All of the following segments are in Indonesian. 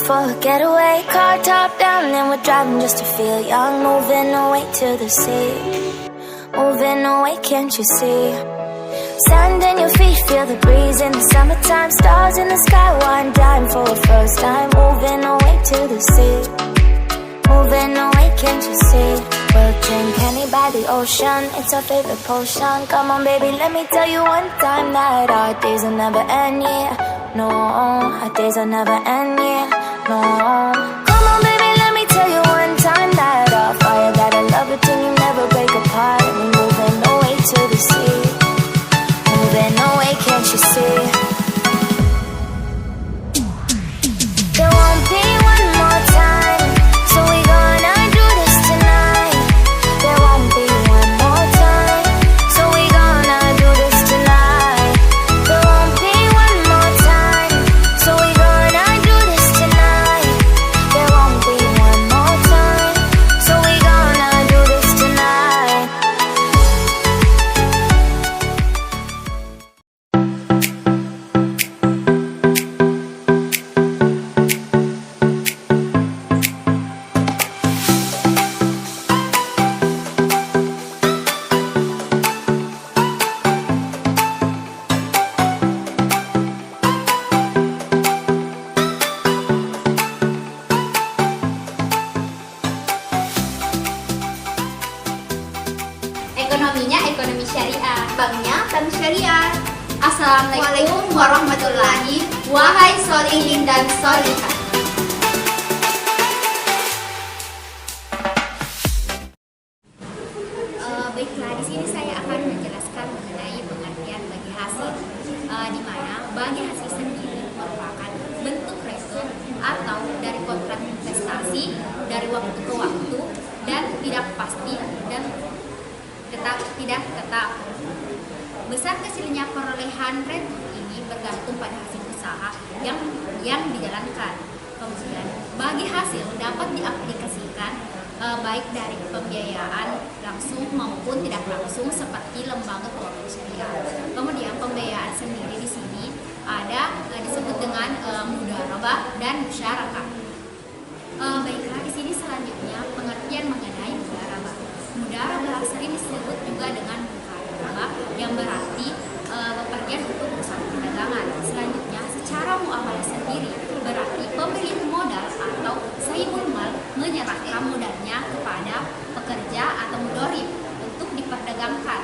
for a getaway. Car top down and we're driving just to feel young. Moving away to the sea. Moving away, can't you see? Sand in your feet, feel the breeze in the summertime. Stars in the sky, one dime for a first time. Moving away to the sea. Moving away, can't you see? We'll drink honey by the ocean, it's our favorite potion. Come on baby, let me tell you one time that our days will never end, yeah. No, our days will never end, yeah. No. Come on baby, let me tell you one time that our fire got a love it till you never break apart. And we're moving away to the sea. Moving away, can't you see? There won't be one more time, so we gonna do this tonight. There won't be one more time, so we gonna do this tonight. There won't be one more time, so we gonna do this tonight. There won't be one more time, so we gonna do this tonight. Ekonominya ekonomi syariah, banknya bank syariah. Assalamualaikum warahmatullahi wahai solihin dan solihat. Baiklah, di sini saya akan menjelaskan mengenai pengertian bagi hasil, di mana bagi hasil sendiri merupakan bentuk return atau dari kontrak investasi dari waktu ke waktu dan tidak pasti dan tidak tetap. Besar kecilnya perolehan return ini bergantung pada hasil usaha yang dijalankan. Kemudian bagi hasil dapat diaplikasikan baik dari pembiayaan langsung maupun tidak langsung seperti lembaga keuangan syariah. Kemudian pembiayaan sendiri di sini ada disebut dengan mudharabah dan musyarakah. Baiklah, di sini selanjutnya pengertian mengenai mudharabah. Mudharabah sering disebut juga dengan mukatabah yang berarti bepergian untuk usaha perdagangan. Selanjutnya, secara muamalah sendiri berarti pemilik modal atau sahibul mal menyerahkan modalnya kepada pekerja atau mudharib untuk diperdagangkan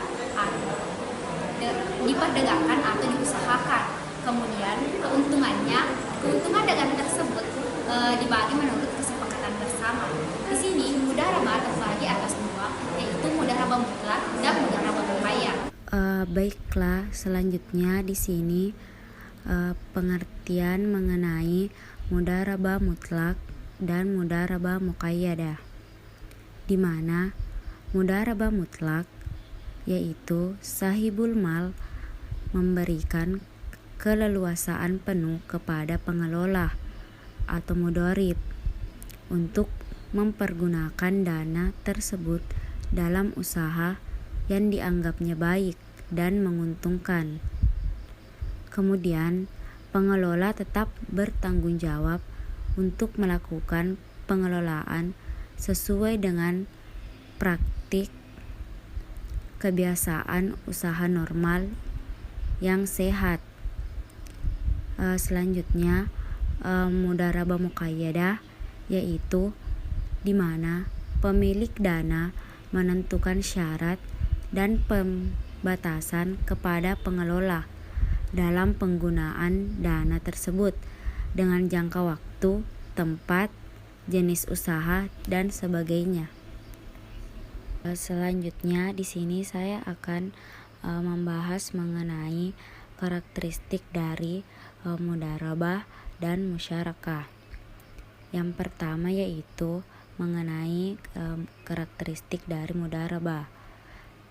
atau diusahakan. Kemudian keuntungan dagang tersebut dibagi menurut kesepakatan bersama. Di sini mudharabah terbagi atas dua, yaitu mudharabah mutlak dan mudharabah muqayyad. Baiklah, selanjutnya di sini pengertian mengenai mudharabah mutlak dan mudharabah muqayyadah, di mana mudharabah mutlak yaitu sahibul mal memberikan keleluasaan penuh kepada pengelola atau mudharib untuk mempergunakan dana tersebut dalam usaha yang dianggapnya baik dan menguntungkan. Kemudian, pengelola tetap bertanggung jawab untuk melakukan pengelolaan sesuai dengan praktik kebiasaan usaha normal yang sehat. Selanjutnya, mudharabah muqayyadah yaitu di mana pemilik dana menentukan syarat dan pembatasan kepada pengelola dalam penggunaan dana tersebut dengan jangka waktu, tempat, jenis usaha, dan sebagainya. Selanjutnya di sini saya akan membahas mengenai karakteristik dari mudharabah dan musyarakah. Yang pertama yaitu mengenai karakteristik dari mudharabah.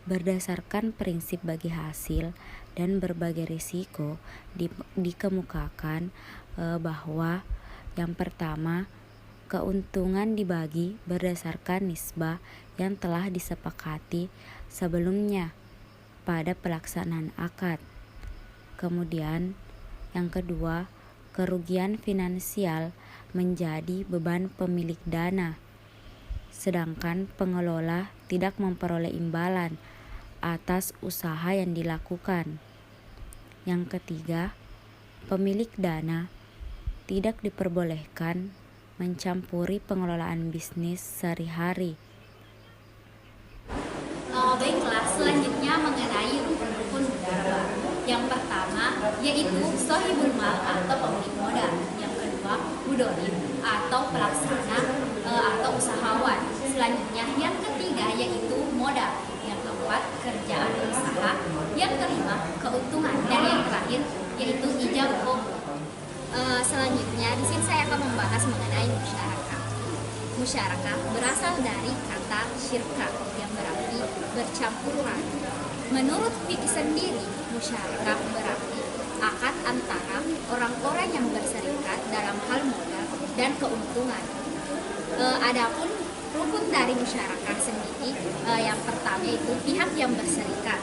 Berdasarkan prinsip bagi hasil dan berbagai risiko dikemukakan bahwa yang pertama, keuntungan dibagi berdasarkan nisbah yang telah disepakati sebelumnya pada pelaksanaan akad. Kemudian yang kedua, kerugian finansial menjadi beban pemilik dana, sedangkan pengelola tidak memperoleh imbalan atas usaha yang dilakukan. Yang ketiga, pemilik dana tidak diperbolehkan mencampuri pengelolaan bisnis sehari-hari. Baiklah, selanjutnya mengenai rukun-rukun mudharabah. Yang pertama yaitu sohibul mal atau pemilik modal. Yang kedua mudorib atau pelaksana atau usahawan. Selanjutnya yang ketiga yaitu modal. Yang keempat kerjaan usaha. Yang kelima keuntungan dan yang terakhir yaitu ijab qabul. Selanjutnya di sini saya akan membahas mengenai musyarakah. Musyarakah berasal dari kata syirka yang berarti bercampuran. Menurut fikih sendiri, musyarakah berarti akad antara orang-orang yang berserikat dalam hal modal dan keuntungan. Adapun rukun dari musyarakah sendiri, yang pertama itu pihak yang berserikat,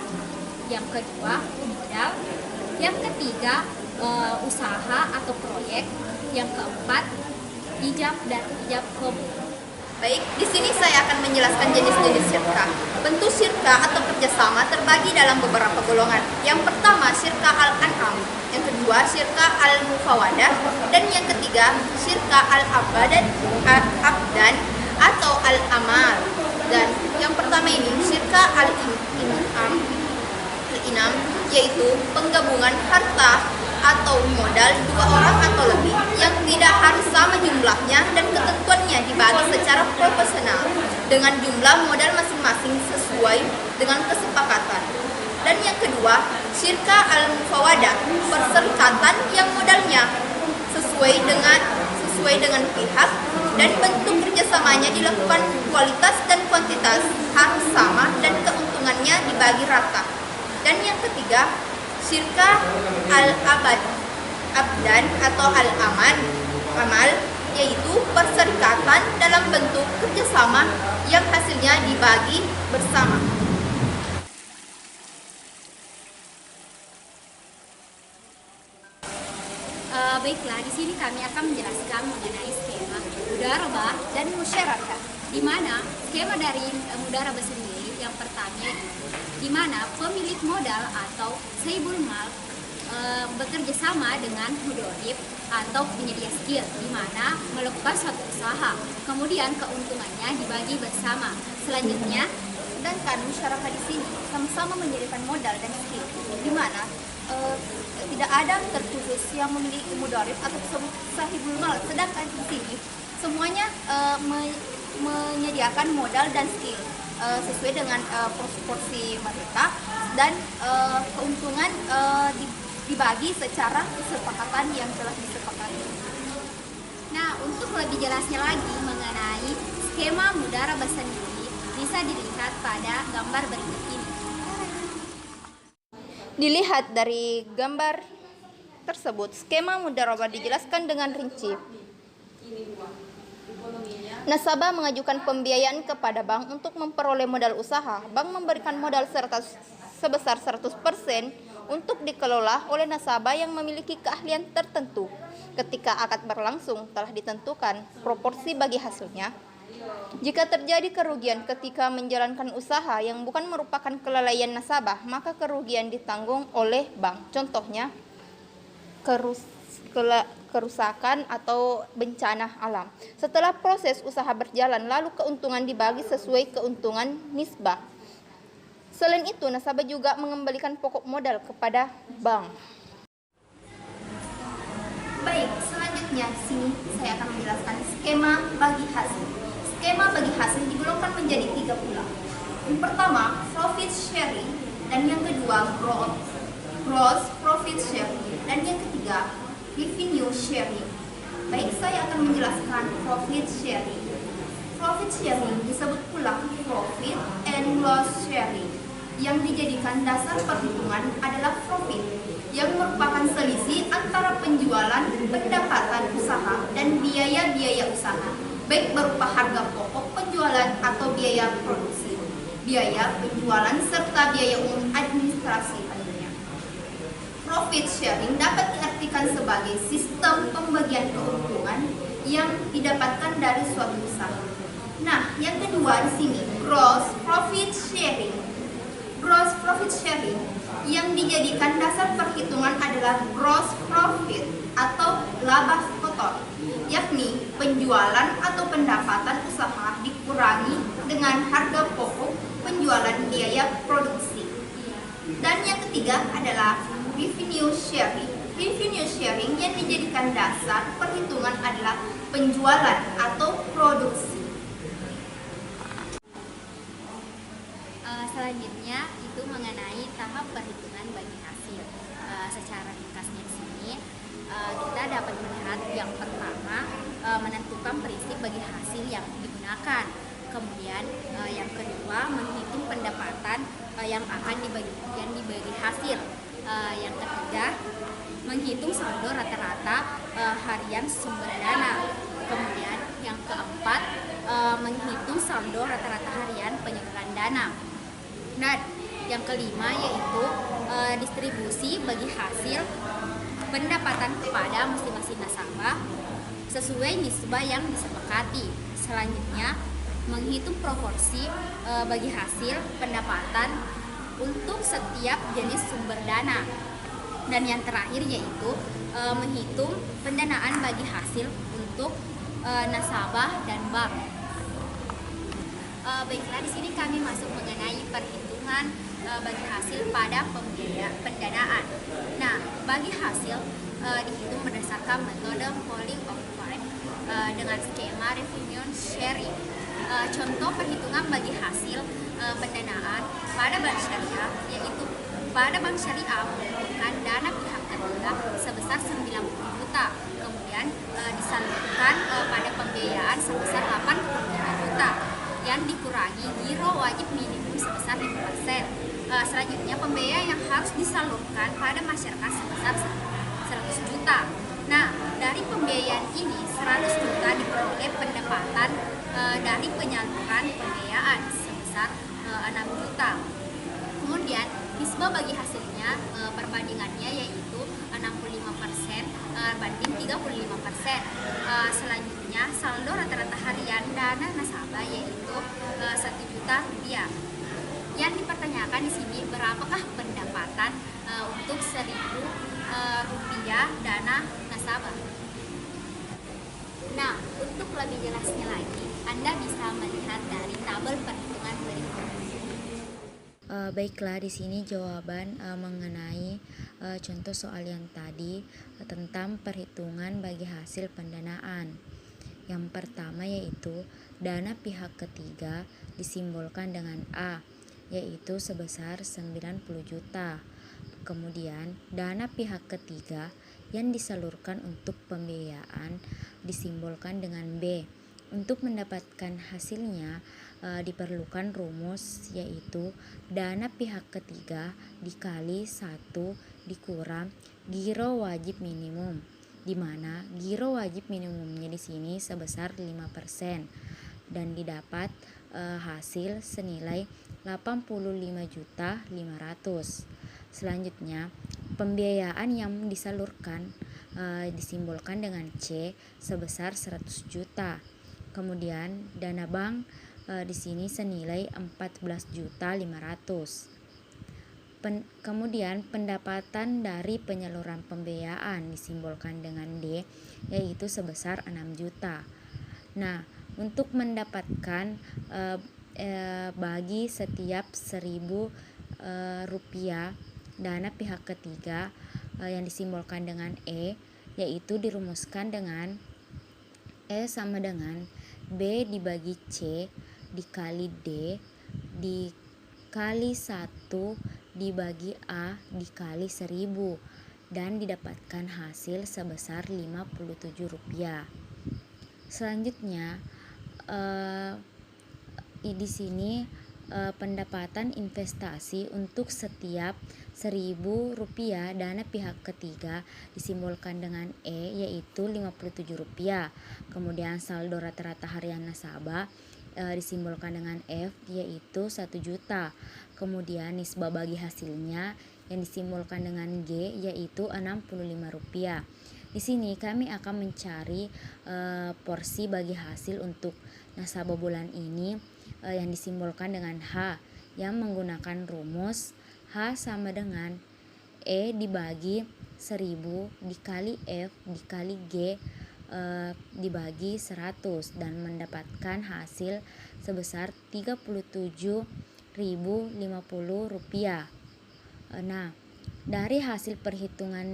yang kedua modal, yang ketiga usaha atau proyek, yang keempat ijab dan ijab qabul. Baik, di sini saya akan menjelaskan jenis-jenis syirka. Bentuk syirka atau kerjasama terbagi dalam beberapa golongan. Yang pertama, syirka al-an'am. Yang kedua, syirka al-mufawadah. Dan yang ketiga, syirka al-abdan atau al-amal. Dan yang pertama ini, syirka al-inam, yaitu penggabungan harta atau modal dua orang atau lebih yang tidak harus sama jumlahnya dan ketentuannya dibagi secara proporsional dengan jumlah modal masing-masing sesuai dengan kesepakatan. Dan yang kedua, syirka al-mufawadah, perserikatan yang modalnya sesuai dengan pihak dan bentuk kerjasamanya dilakukan kualitas dan kuantitas harus sama dan keuntungannya dibagi rata. Dan yang ketiga, syirka al-abdan atau al-amal, yaitu perserikatan dalam bentuk kerjasama yang hasilnya dibagi bersama. Baiklah, di sini kami akan menjelaskan mengenai skema mudharabah dan musyarakah. Di mana skema dari mudharabah sendiri yang pertama di mana pemilik modal atau sahibul mal bekerja sama dengan mudorib atau penyedia skill, di mana melakukan suatu usaha, kemudian keuntungannya dibagi bersama. Selanjutnya, Sedangkan musyarakah di sini sama-sama menyediakan modal dan skill, di mana tidak ada terkhusus yang memiliki mudharib atau sahibul mal. Sedangkan di sini semuanya menyediakan modal dan skill sesuai dengan proporsi mereka, dan keuntungan dibagi secara kesepakatan yang telah disepakati. nah untuk lebih jelasnya lagi mengenai skema mudharabah sendiri bisa dilihat pada gambar berikut ini. Dilihat dari gambar tersebut, skema mudharabah dijelaskan dengan rinci. Nasabah mengajukan pembiayaan kepada bank untuk memperoleh modal usaha. Bank memberikan modal sebesar 100% untuk dikelola oleh nasabah yang memiliki keahlian tertentu. Ketika akad berlangsung, telah ditentukan proporsi bagi hasilnya. Jika terjadi kerugian ketika menjalankan usaha yang bukan merupakan kelalaian nasabah, maka kerugian ditanggung oleh bank. Contohnya, kerusakan atau bencana alam. Setelah proses usaha berjalan, lalu keuntungan dibagi sesuai keuntungan nisbah. Selain itu, nasabah juga mengembalikan pokok modal kepada bank. Baik, selanjutnya di sini saya akan menjelaskan skema bagi hasil. Skema bagi hasil digolongkan menjadi 3 pula. Yang pertama, profit sharing, dan yang kedua, gross profit sharing, dan yang ketiga, revenue sharing. Baik, saya akan menjelaskan profit sharing. Profit sharing disebut pula profit and loss sharing. Yang dijadikan dasar perhitungan adalah profit, yang merupakan selisih antara penjualan, pendapatan usaha, dan biaya-biaya usaha, baik berupa harga pokok penjualan atau biaya produksi, biaya penjualan, serta biaya umum administrasi tentunya. Profit sharing dapat diartikan sebagai sistem pembagian keuntungan yang didapatkan dari suatu usaha. Nah, yang kedua di sini gross profit sharing. Gross profit sharing yang dijadikan dasar perhitungan adalah gross profit atau laba kotor, yakni penjualan atau pendapatan usaha dikurangi dengan harga pokok penjualan biaya produksi. Dan yang ketiga adalah revenue sharing. Revenue sharing yang dijadikan dasar perhitungan adalah penjualan atau produksi. Selanjutnya itu mengenai tahap perhitungan bagi hasil. Secara ringkasnya di sini kita dapat melihat yang pertama menentukan prinsip bagi hasil yang digunakan. Kemudian yang kedua menghitung pendapatan yang akan dibagi hasil. Yang ketiga menghitung saldo rata-rata harian sumber dana. Kemudian yang keempat menghitung saldo rata-rata harian penyaluran dana. Dan yang kelima yaitu distribusi bagi hasil pendapatan kepada masing-masing nasabah sesuai nisbah yang disepakati. Selanjutnya menghitung proporsi bagi hasil pendapatan untuk setiap jenis sumber dana. Dan yang terakhir yaitu menghitung pendanaan bagi hasil untuk nasabah dan bank. Baiklah, di sini kami masuk mengenai perhitungan bagi hasil pada pendanaan. Nah, bagi hasil dihitung berdasarkan metode polling of fund dengan skema revenue sharing. Contoh perhitungan bagi hasil pendanaan pada bank syariah yaitu pada bank syariah mengumpulkan dana pihak ketiga sebesar 90 juta, kemudian disalurkan pada pembiayaan sebesar 85 juta yang dikurangi giro wajib minimum sebesar 5%. Selanjutnya pembiayaan yang harus disalurkan pada masyarakat sebesar 100 juta. Nah, dari pembiayaan ini 100 juta diperoleh pendapatan dari penyaluran pembiayaan sebesar 6 juta. Kemudian nisbah bagi hasilnya perbandingannya yaitu 65% banding 35%. Selanjutnya saldo rata-rata harian dana nasabah yaitu 1 juta rupiah. Yang dipertanyakan di sini berapakah pendapatan untuk 1.000 rupiah dana nasabah. Nah, untuk lebih jelasnya lagi, Anda bisa melihat dari tabel perhitungan berikut. Baiklah, di sini jawaban mengenai contoh soal yang tadi tentang perhitungan bagi hasil pendanaan. Yang pertama yaitu dana pihak ketiga disimbolkan dengan A, yaitu sebesar 90 juta. Kemudian dana pihak ketiga yang disalurkan untuk pembiayaan disimbolkan dengan B. Untuk mendapatkan hasilnya diperlukan rumus yaitu dana pihak ketiga dikali 1 dikurang giro wajib minimum, di mana giro wajib minimumnya di sini sebesar 5% dan didapat hasil senilai 85.500.000. Selanjutnya pembiayaan yang disalurkan disimbolkan dengan C sebesar 100 juta. Kemudian dana bank di sini senilai 14.500.000. Kemudian pendapatan dari penyaluran pembiayaan disimbolkan dengan D yaitu sebesar 6 juta. Nah, untuk mendapatkan bagi setiap 1.000 rupiah dana pihak ketiga yang disimbolkan dengan E yaitu dirumuskan dengan E sama dengan B dibagi C dikali D dikali 1 dibagi A dikali 1.000 dan didapatkan hasil sebesar 57 rupiah. Selanjutnya di sini pendapatan investasi untuk setiap 1.000 rupiah dana pihak ketiga disimbolkan dengan E yaitu 57 rupiah. Kemudian saldo rata-rata harian nasabah disimbolkan dengan F yaitu 1 juta. Kemudian nisbah bagi hasilnya yang disimbolkan dengan G yaitu 65 rupiah. Di sini kami akan mencari porsi bagi hasil untuk nasabah bulan ini yang disimbolkan dengan H, yang menggunakan rumus H sama dengan E dibagi 1000 dikali F dikali G dibagi 100 dan mendapatkan hasil sebesar Rp37.050. Nah, dari hasil perhitungan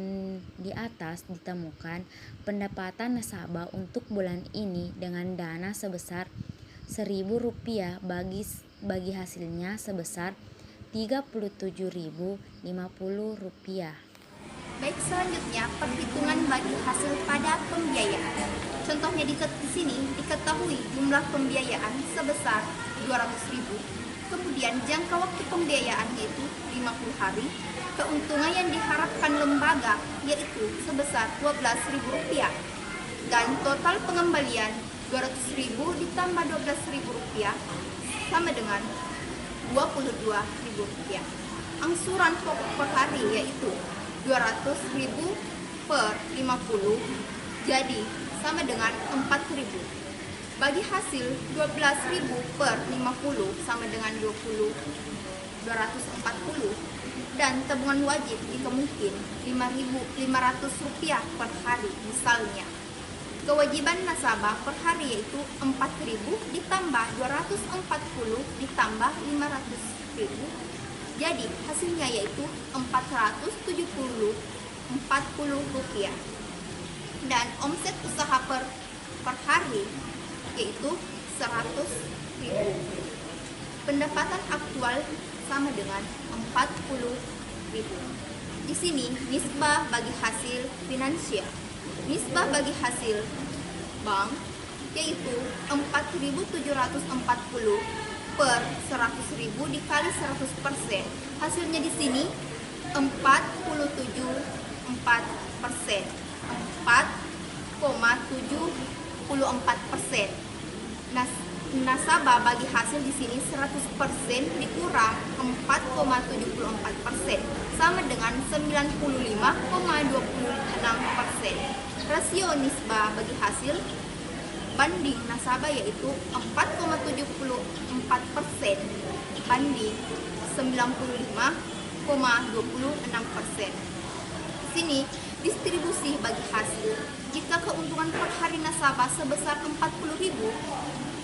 di atas ditemukan pendapatan nasabah untuk bulan ini dengan dana sebesar Rp1.000 bagi hasilnya sebesar Rp37.050. Baik, selanjutnya perhitungan bagi hasil pada pembiayaan. Contohnya di sini diketahui jumlah pembiayaan sebesar 200.000. Kemudian jangka waktu pembiayaan yaitu 50 hari. Keuntungan yang diharapkan lembaga yaitu sebesar Rp12.000. Dan total pengembalian 200.000 ditambah Rp12.000 sama dengan Rp22.000. Angsuran pokok per hari yaitu 200.000 per 50 jadi sama dengan 4.000. Bagi hasil 12.000 per 50 sama dengan 240 dan tabungan wajib jika mungkin Rp5.500 per hari misalnya. Kewajiban nasabah per hari yaitu 4.000 ditambah 240 ditambah 500.000. Jadi hasilnya yaitu Rp440 dan omset usaha per hari yaitu 100.000. Pendapatan aktual sama dengan 40.000. Di sini nisbah bagi hasil finansial. Nisbah bagi hasil bank yaitu 4.740 per 100.000 dikali 100%. Hasilnya di sini 4,74%. Nasabah bagi hasil di sini 100% dikurang 4,74% sama dengan 95,26%. Rasio nisbah bagi hasil banding nasabah yaitu 4,74% banding 95,26%. Di sini distribusi bagi hasil. Jika keuntungan per hari nasabah sebesar 40.000,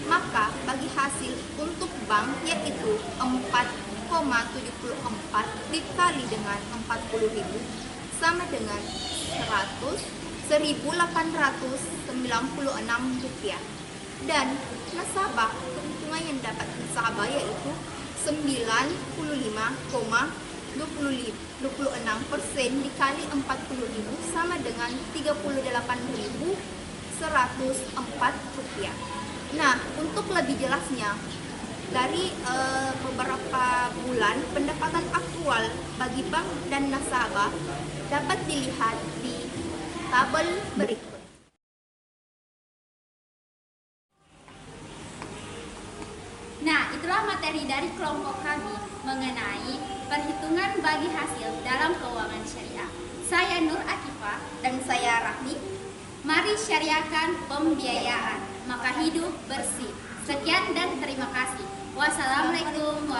maka bagi hasil untuk bank yaitu 4,74 dikali dengan 40.000 sama dengan Rp1.896 dan nasabah keuntungan yang dapat nasabah yaitu 95,26% dikali 40.000 sama dengan Rp38.104. Nah, untuk lebih jelasnya dari beberapa bulan pendapatan aktual bagi bank dan nasabah dapat dilihat di tabel berikut. Nah, itulah materi dari kelompok kami mengenai perhitungan bagi hasil dalam keuangan syariah. Saya Nur Akifah Dan saya Rahmi. Mari syariahkan pembiayaan, maka hidup bersih. Sekian dan terima kasih. Wassalamualaikum warahmatullahi wabarakatuh.